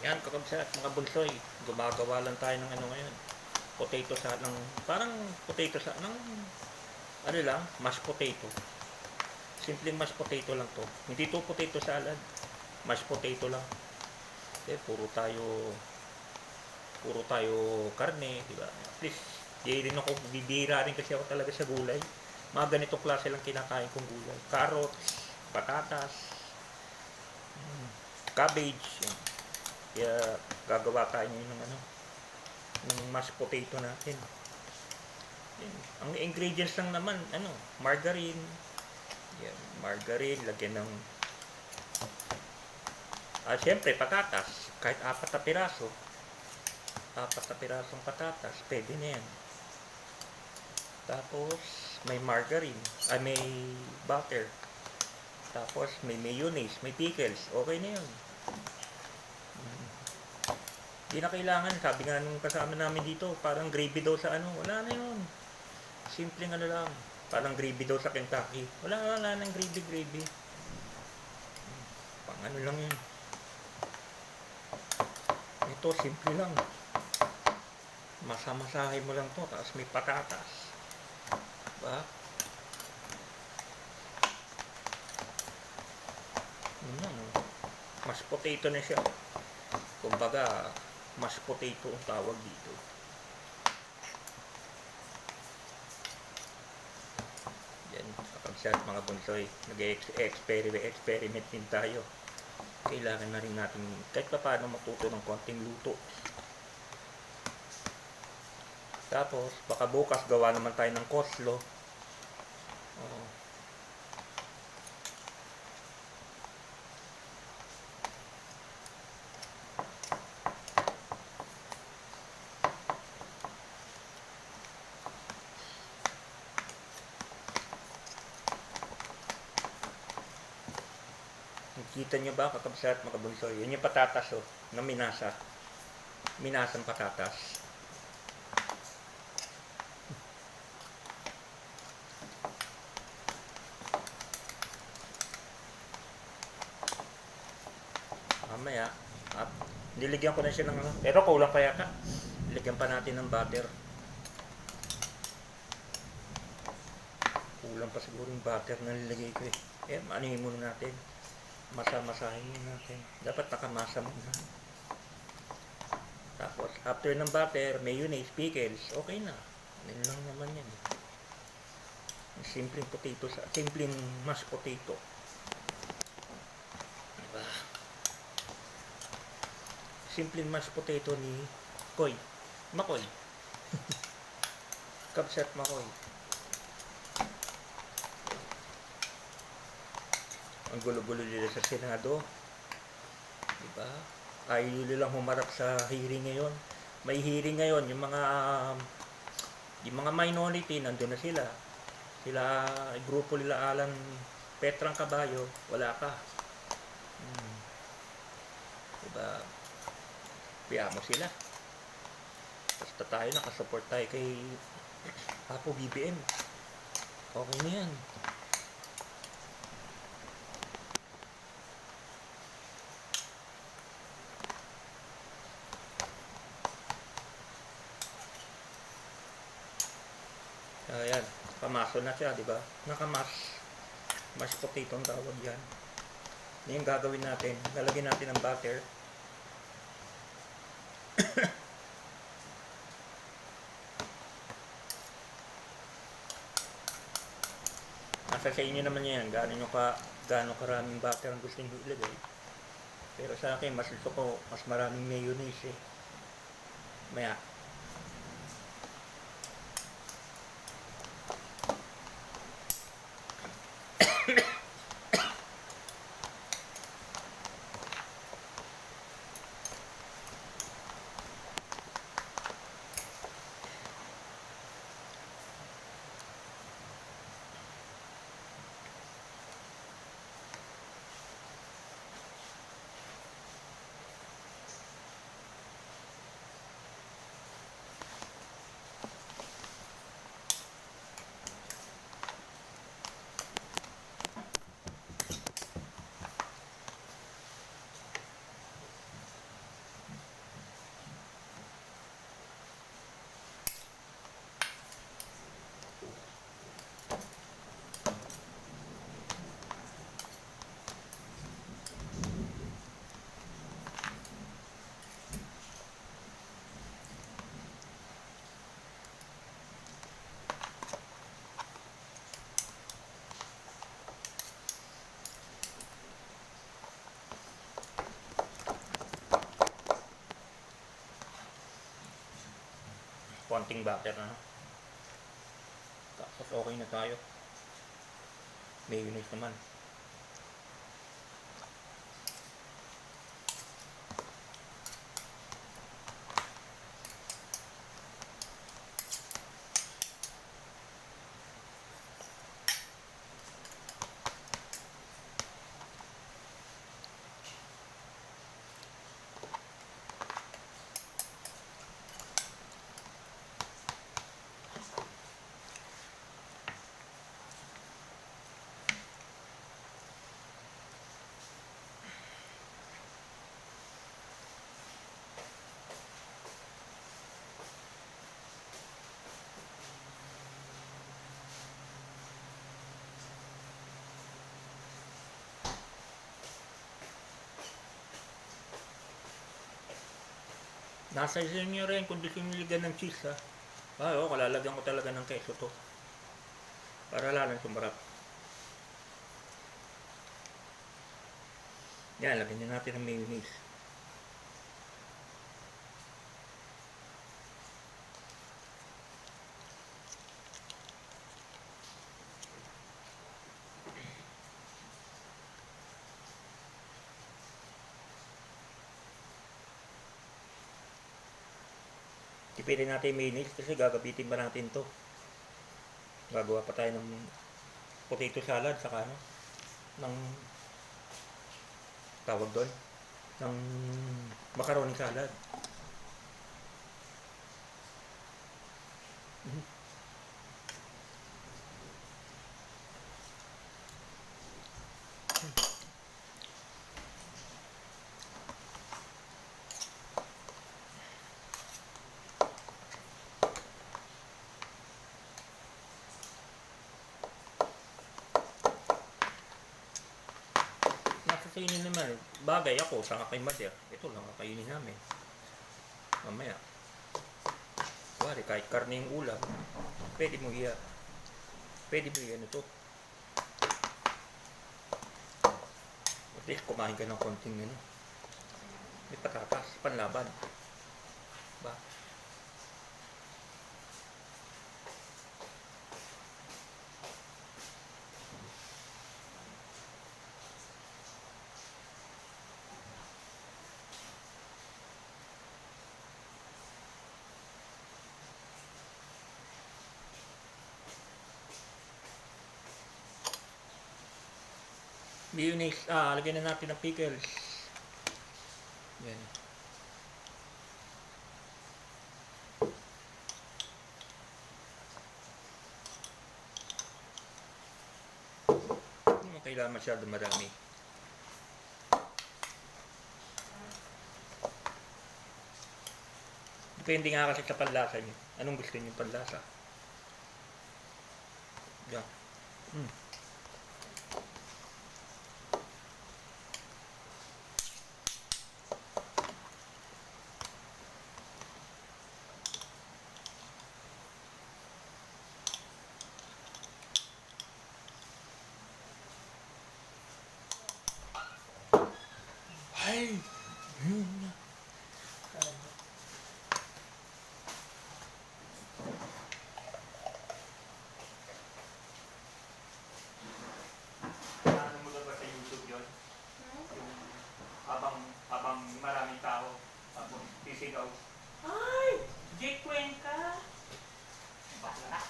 Yan, kakabsa at mga bunsoy. Gumagawa lang tayo ng ano ngayon. Potato sa ng parang potato sa ng ano lang, mashed potato. Simpleng mashed potato lang to. Hindi to potato salad. Mashed potato lang. Eh, puro tayo karne, di ba? At least, di rin ako, bibira rin kasi ako talaga sa gulay. Mga ganitong klase lang kinakain kong gulay. Carrots, patatas, cabbage, yan. Kaya gagawa tayo ngayon ng ano, ng mashed potato natin. Yan. Ang ingredients lang naman, ano, margarine, yan, margarine, lagyan ng syempre patatas, kahit apat na pirasong patatas, pwede na yan. Tapos may margarine, may butter. Tapos may mayonnaise, may pickles, okay na yun. Hindi na kailangan, sabi nga nung kasama namin dito, parang gravy daw sa ano, wala na yun. Simpleng ano lang, parang gravy daw sa Kentucky. Wala nang gravy. Pang ano lang yun. Ito, simple lang. Masamasahin mo lang to, tapos may patatas. Diba? Mashed potato na siya. Kumbaga, mashed potato ang tawag dito. Yan, kapag mga bunsoy, nag-experiment din tayo. Kailangan na rin natin kahit pa paano matuto ng konting luto. Tapos, baka bukas gawa naman tayo ng coleslaw. Nakita nyo ba, kakabsa at makabunsoy? Yan yung patatas, oh, na minasa. Minasang patatas. Mamaya, niligyan ko na siya ng ano. Pero kulang pa yata. Niligyan pa natin ng butter. Kulang pa siguro yung butter na nilagay ko eh. Eh, maanihin muna natin. Masa-masahin natin. Dapat nakamasa muna. Tapos, after ng butter, mayonnaise, pickles, okay na. Yan lang naman yan. Simpleng potato, simpleng mashed potato. Diba? Simpleng mashed potato ni Makoy. Kabsat Makoy. Ang gulo-gulo nila sa Senado. Diba? Ayaw nilang humarap sa hearing ngayon. May hearing ngayon, yung mga minority, nandun na sila. Grupo nila Alan Petrang Caballo, wala pa. Diba? Piya mo sila. Basta tayo, nakasupport tayo kay Apo BBM. Okay na yan. Ayan, pamaso na siya, di ba? Mashed potato ang tawag yan. Yan yung gagawin natin. Lalagyan natin ng butter. Nasa sa inyo naman yan. Gaano karaming butter ang gusto nyo ilagay. Pero sa akin, mas gusto ko, mas maraming mayonnaise eh. Maya. konting butter na. Tapos okay na tayo. Mayonnaise naman. Nasa sa inyo rin kung gusto nyo ligan ng cheese ha. Kalalagyan ko talaga ng keso to. Para lalong sumarap. Yan, lagyan na natin ng mayonnaise. Tipirin natin yung mayonnaise kasi gagabitin pa natin to. Gagawa pa tayo ng potato salad saka ng tawag doon ng macaroni salad. Kainin naman. Bagay ako sa kay mother. Ito lang kakainin namin. Mamaya. Kuwari, kahit karne yung ulam, pwede mo iya. Pwede mo iya ito. At least kumain ka ng konting may patatas, panlaban. Ba? Mayonnaise, lagyan na natin ng pickles. Yan. Hindi mo kailangan masyado marami. Depende nga kasi sa panlasa niyo. Anong gusto niyo panlasa? Yan. Ay! Ano mo ba sa YouTube yun? Habang maraming tao, habang sisigaw. Ay! Jake Cuenca! Bakla!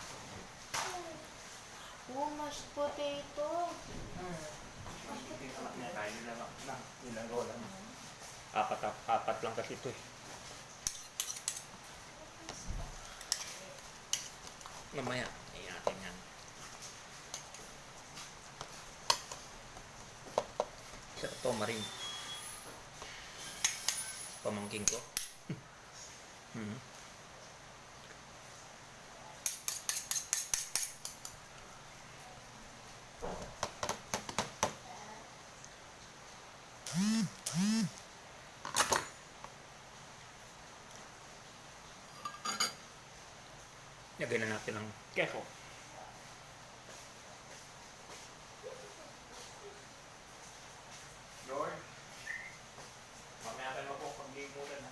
Mashed potato. Nilang lang. Apat lang kasi ito eh. Mamaya, natin yan. Sarap to, maring. Pamangking ko. Lagyan na natin ng keso. Lord, mamaya tayo po pag-limutan na.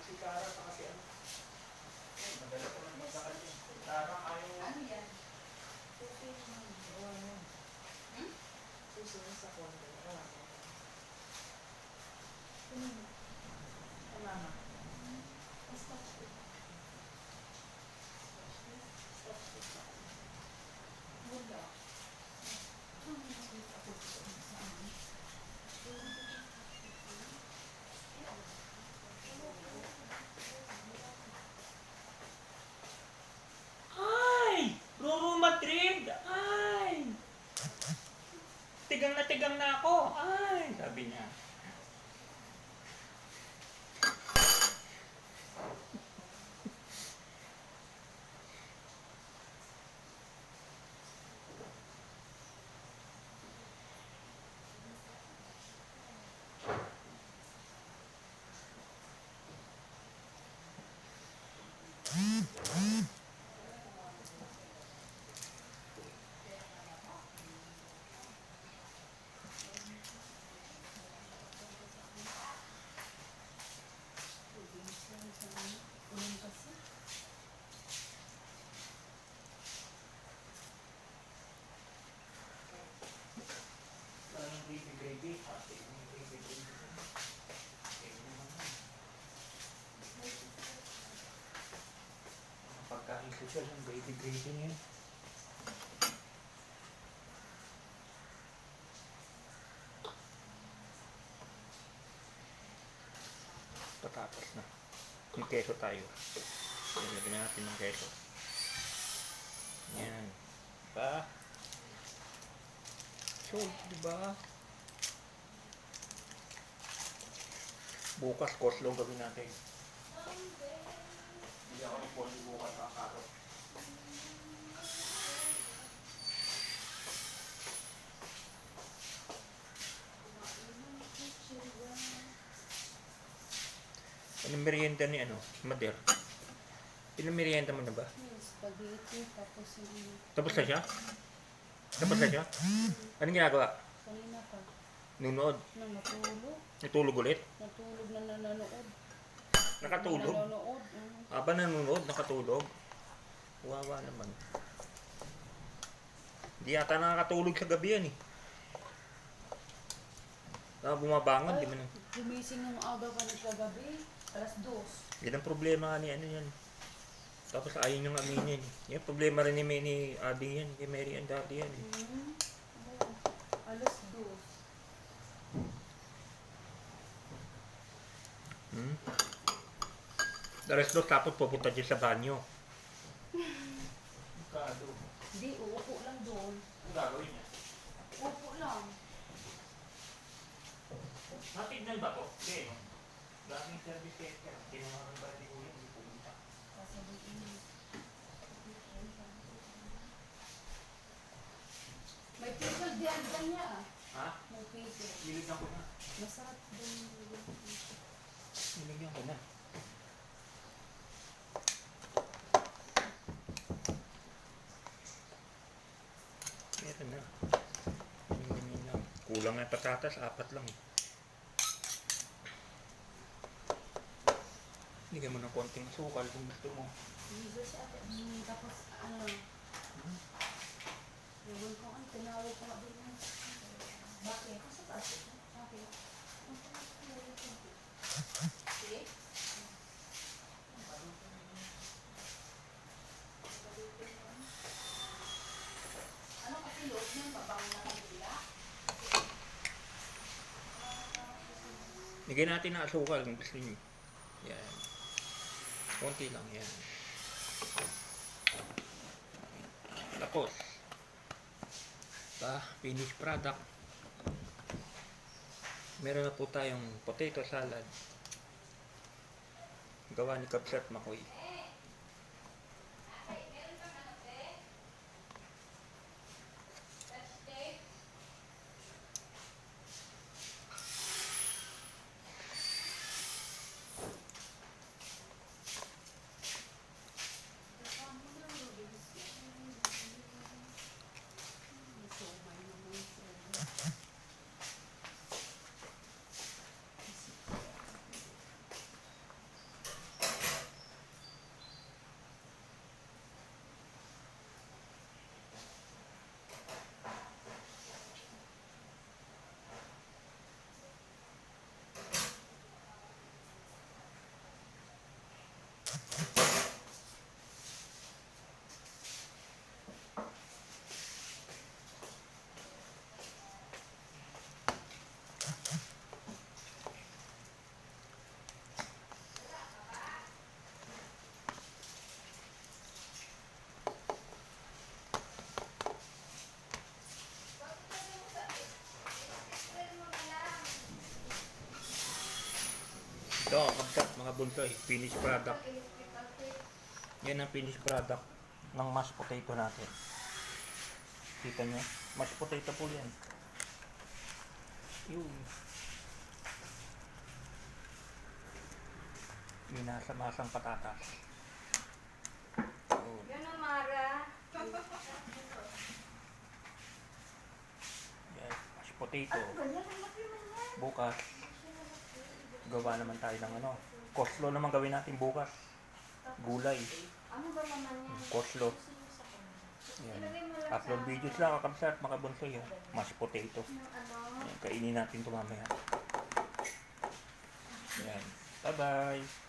Si Tara sa kasi ano. Madala ko lang magkakal yun. Si Tara ayaw. Ano yan? Susi naman. Oo, yan. Hmm? Susi na sa kondo. Oo. Ano? Ay, mama. Basta ko. Wala. Ay! Ruru Madrid! Ay! Tigang na ako! Ay! Sabi niya. Anong gravy? Ate, yung gravy. Pagkain ko siya ng gravy niya. Patapos na. May keso tayo. Lagyan natin ng keso. Yan. Diba? So, diba? Bukas, coleslaw gawin natin. Hindi ako nag-coleslaw bukas sa karot. Anong merienda ni ano? Mader. Ilang merienda mo na ba? Spaghetti, tapos yung Tapos na siya? Tapos na siya? Anong ginagawa? kanina pa. Nunood? Na matulog. Natulog ulit? Natulog na nanonood. Nakatulog? Nanonood. Aba nanonood, nakatulog? Wawa naman. Hindi yata nakakatulog sa gabi yan eh. Bumabangon, di man. Gumising ng aga pa nagkagabi. Alas 2. Yan ang problema nga ni ano yan. Tapos ayaw niyang aminin. Yan problema rin ni Ading yan. Kay Mary and Daddy yan eh. Alas 2. Hmm? Alas 2 tapos pupunta dyan sa banyo. Kado. Hindi, uupo lang doon. Ang gagawin niya? Upo lang. Natignan ba to? Hindi. Daming service center. Tinawagan ba ni Kuya? Hindi pumunta. Sasabihin. May pickle diyan niya. Ha? May pickle. Nilagyan ko na. Masarap din. Nilagyan ko na. Meron na. Ganyan lang. Kulang nga patatas, 4 lang. Lagyan mo ng konting sukal kung gusto mo. Ligo siya. Tapos ano. Ewan ko ang tinawag ko nga din. Bakit? Sa taas ito. Bakit? Sige. Ano kasi loob niyan? Pabango na kanila? Lagyan natin ng asukal kung gusto niyo. Yan. Konti lang yan. Tapos. Finished product. Meron na po tayong potato salad. Gawa ni Kabsat Makoy. Ito, kabsat mga bunsoy. Finished product. Yan ang finished product ng mashed potato natin. Kita nyo? Mashed potato po yan. Yun. Minasa-masang patatas. Yun. Yun ang Mara. Yan. Mashed potato. Ano ba yan? Ang laki man yan. Bukas, gawa naman tayo ng ano. Coleslaw naman gawin natin bukas. Gulay. Ano ba naman yan? Coleslaw. Yan. Ilagay mo lang Upload sa- videos lang kakabsat mga bunsoy. Mashed potato. Yung ano? Yan. Kainin natin ito mamaya. Yan. Bye-bye.